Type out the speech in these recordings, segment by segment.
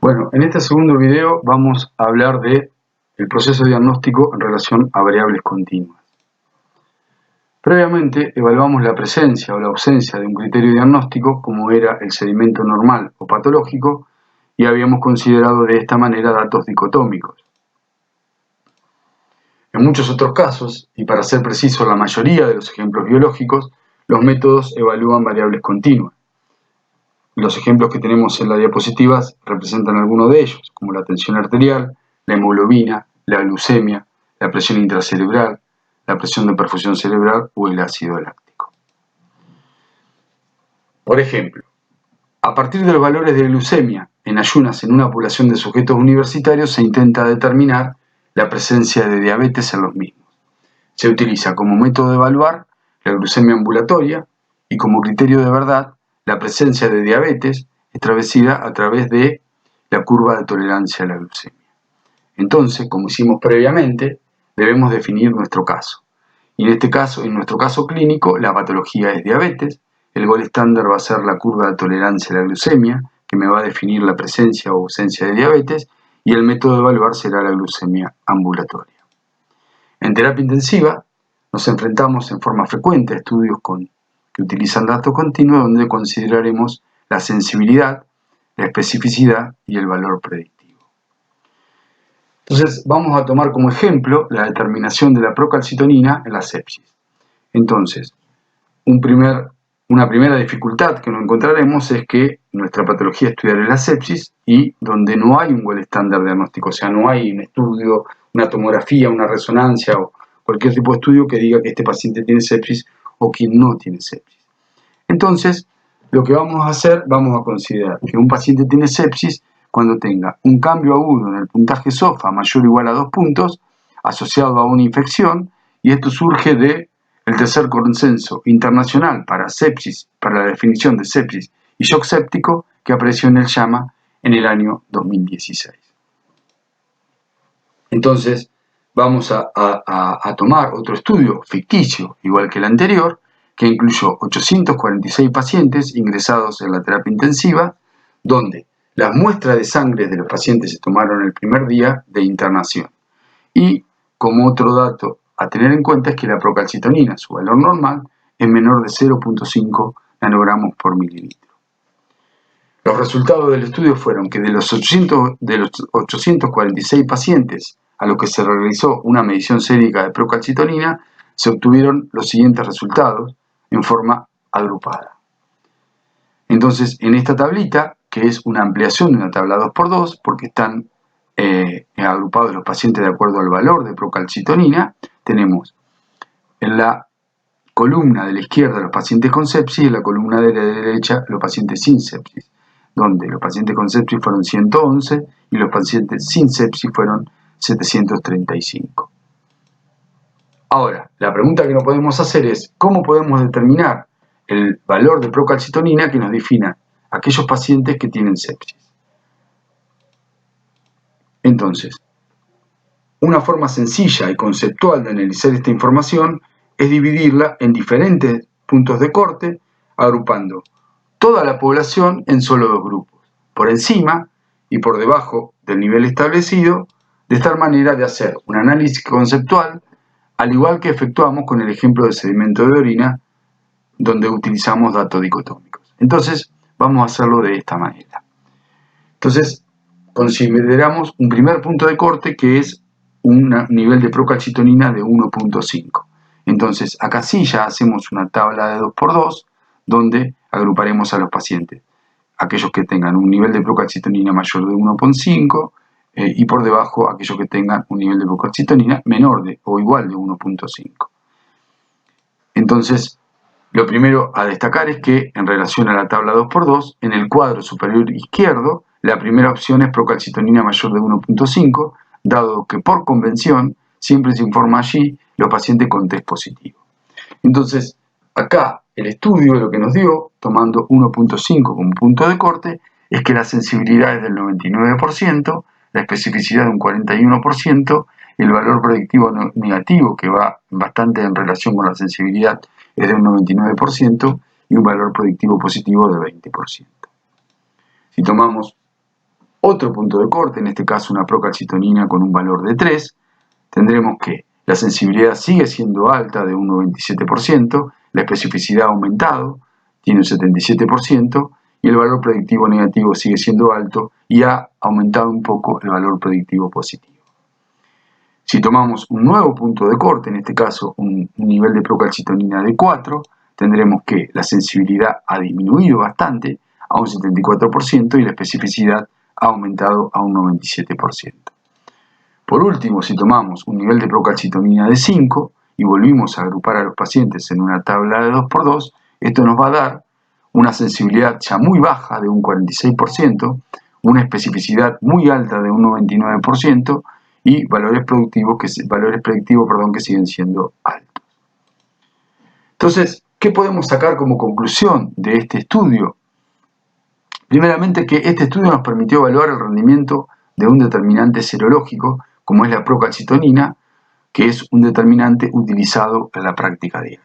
Bueno, en este segundo video vamos a hablar de el proceso diagnóstico en relación a variables continuas. Previamente evaluamos la presencia o la ausencia de un criterio diagnóstico como era el sedimento normal o patológico y habíamos considerado de esta manera datos dicotómicos. En muchos otros casos, y para ser preciso la mayoría de los ejemplos biológicos, los métodos evalúan variables continuas. Los ejemplos que tenemos en las diapositivas representan algunos de ellos, como la tensión arterial, la hemoglobina, la glucemia, la presión intracerebral, la presión de perfusión cerebral o el ácido láctico. Por ejemplo, a partir de los valores de glucemia en ayunas en una población de sujetos universitarios se intenta determinar la presencia de diabetes en los mismos. Se utiliza como método de evaluar la glucemia ambulatoria y como criterio de verdad la presencia de diabetes establecida a través de la curva de tolerancia a la glucemia. Entonces, como hicimos previamente, debemos definir nuestro caso. Y en nuestro caso clínico, la patología es diabetes. El gol estándar va a ser la curva de tolerancia a la glucemia, que me va a definir la presencia o ausencia de diabetes, y el método de evaluar será la glucemia ambulatoria. En terapia intensiva, nos enfrentamos en forma frecuente a estudios que utilizan datos continuos donde consideraremos la sensibilidad, la especificidad y el valor predictivo. Entonces vamos a tomar como ejemplo la determinación de la procalcitonina en la sepsis. Entonces, una primera dificultad que nos encontraremos es que nuestra patología estudiar es la sepsis y donde no hay un gol estándar diagnóstico, o sea, no hay un estudio, una tomografía, una resonancia o cualquier tipo de estudio que diga que este paciente tiene sepsis o que no tiene sepsis. Entonces, lo que vamos a hacer, vamos a considerar que un paciente tiene sepsis cuando tenga un cambio agudo en el puntaje SOFA mayor o igual a 2 puntos, asociado a una infección, y esto surge del tercer consenso internacional para sepsis, para la definición de sepsis y shock séptico, que apareció en el JAMA en el año 2016. Entonces, vamos a tomar otro estudio ficticio, igual que el anterior, que incluyó 846 pacientes ingresados en la terapia intensiva, donde las muestras de sangre de los pacientes se tomaron el primer día de internación. Y como otro dato a tener en cuenta es que la procalcitonina, su valor normal, es menor de 0.5 nanogramos por mililitro. Los resultados del estudio fueron que de los 846 pacientes a los que se realizó una medición sérica de procalcitonina, se obtuvieron los siguientes resultados en forma agrupada. Entonces, en esta tablita, que es una ampliación de una tabla 2x2, porque están agrupados los pacientes de acuerdo al valor de procalcitonina, tenemos en la columna de la izquierda los pacientes con sepsis y en la columna de la derecha los pacientes sin sepsis, donde los pacientes con sepsis fueron 111 y los pacientes sin sepsis fueron 735. Ahora, la pregunta que nos podemos hacer es, ¿cómo podemos determinar el valor de procalcitonina que nos defina aquellos pacientes que tienen sepsis? Entonces, una forma sencilla y conceptual de analizar esta información es dividirla en diferentes puntos de corte, agrupando toda la población en solo dos grupos, por encima y por debajo del nivel establecido, de tal manera de hacer un análisis conceptual, al igual que efectuamos con el ejemplo del sedimento de orina, donde utilizamos datos dicotómicos. Entonces, vamos a hacerlo de esta manera. Entonces, consideramos un primer punto de corte que es un nivel de procalcitonina de 1.5. Entonces, acá sí ya hacemos una tabla de 2x2, donde agruparemos a los pacientes. Aquellos que tengan un nivel de procalcitonina mayor de 1.5 y por debajo aquellos que tengan un nivel de procalcitonina menor de o igual de 1.5. Entonces, lo primero a destacar es que en relación a la tabla 2x2, en el cuadro superior izquierdo, la primera opción es procalcitonina mayor de 1.5, dado que por convención siempre se informa allí los pacientes con test positivo. Entonces, acá el estudio lo que nos dio, tomando 1.5 como punto de corte, es que la sensibilidad es del 99%, la especificidad de un 41%, el valor predictivo negativo, que va bastante en relación con la sensibilidad, es de un 99% y un valor predictivo positivo de 20%. Si tomamos otro punto de corte, en este caso una procalcitonina con un valor de 3, tendremos que la sensibilidad sigue siendo alta de un 97%, la especificidad ha aumentado, tiene un 77%, y el valor predictivo negativo sigue siendo alto y ha aumentado un poco el valor predictivo positivo. Si tomamos un nuevo punto de corte, en este caso un nivel de procalcitonina de 4, tendremos que la sensibilidad ha disminuido bastante a un 74% y la especificidad ha aumentado a un 97%. Por último, si tomamos un nivel de procalcitonina de 5 y volvimos a agrupar a los pacientes en una tabla de 2×2, esto nos va a dar una sensibilidad ya muy baja de un 46%, una especificidad muy alta de un 99% y valores predictivos que siguen siendo altos. Entonces, ¿qué podemos sacar como conclusión de este estudio? Primeramente, que este estudio nos permitió evaluar el rendimiento de un determinante serológico, como es la procalcitonina, que es un determinante utilizado en la práctica diaria.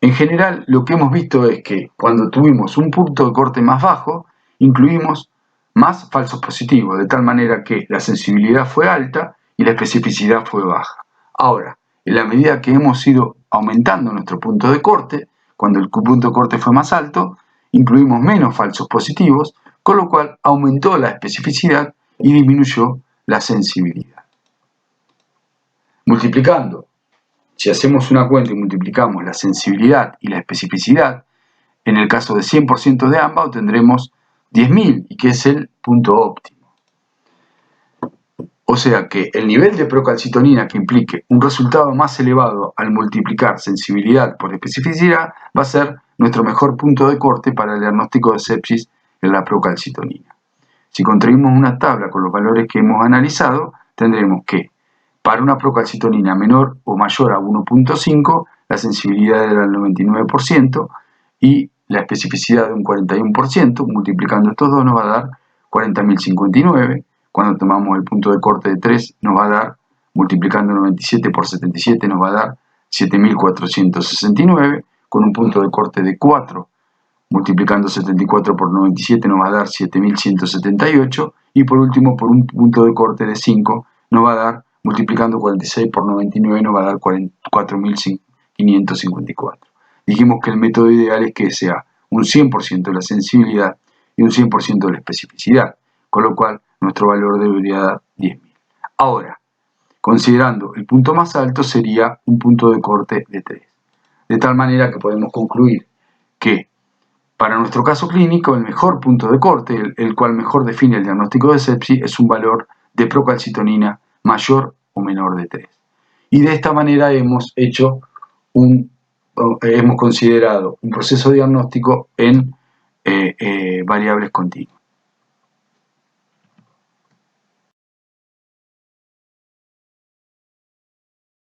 En general, lo que hemos visto es que cuando tuvimos un punto de corte más bajo, incluimos más falsos positivos, de tal manera que la sensibilidad fue alta y la especificidad fue baja. Ahora, en la medida que hemos ido aumentando nuestro punto de corte, cuando el punto de corte fue más alto, incluimos menos falsos positivos, con lo cual aumentó la especificidad y disminuyó la sensibilidad. Multiplicando, si hacemos una cuenta y multiplicamos la sensibilidad y la especificidad, en el caso de 100% de ambas obtendremos 10.000, y que es el punto óptimo. O sea que el nivel de procalcitonina que implique un resultado más elevado al multiplicar sensibilidad por especificidad va a ser nuestro mejor punto de corte para el diagnóstico de sepsis en la procalcitonina. Si construimos una tabla con los valores que hemos analizado, tendremos que para una procalcitonina menor o mayor a 1.5, la sensibilidad era del 99% y la especificidad de un 41%, multiplicando estos dos nos va a dar 40.059. Cuando tomamos el punto de corte de 3 nos va a dar, multiplicando 97 por 77, nos va a dar 7.469. Con un punto de corte de 4, multiplicando 74 por 97 nos va a dar 7.178. Y por último, por un punto de corte de 5 nos va a dar, multiplicando 46 por 99 nos va a dar 4.554. Dijimos que el método ideal es que sea un 100% de la sensibilidad y un 100% de la especificidad, con lo cual nuestro valor debería dar 10.000. Ahora, considerando el punto más alto sería un punto de corte de 3. De tal manera que podemos concluir que para nuestro caso clínico el mejor punto de corte, el cual mejor define el diagnóstico de sepsis, es un valor de procalcitonina mayor o menor de 3. Y de esta manera hemos considerado un proceso diagnóstico en variables continuas.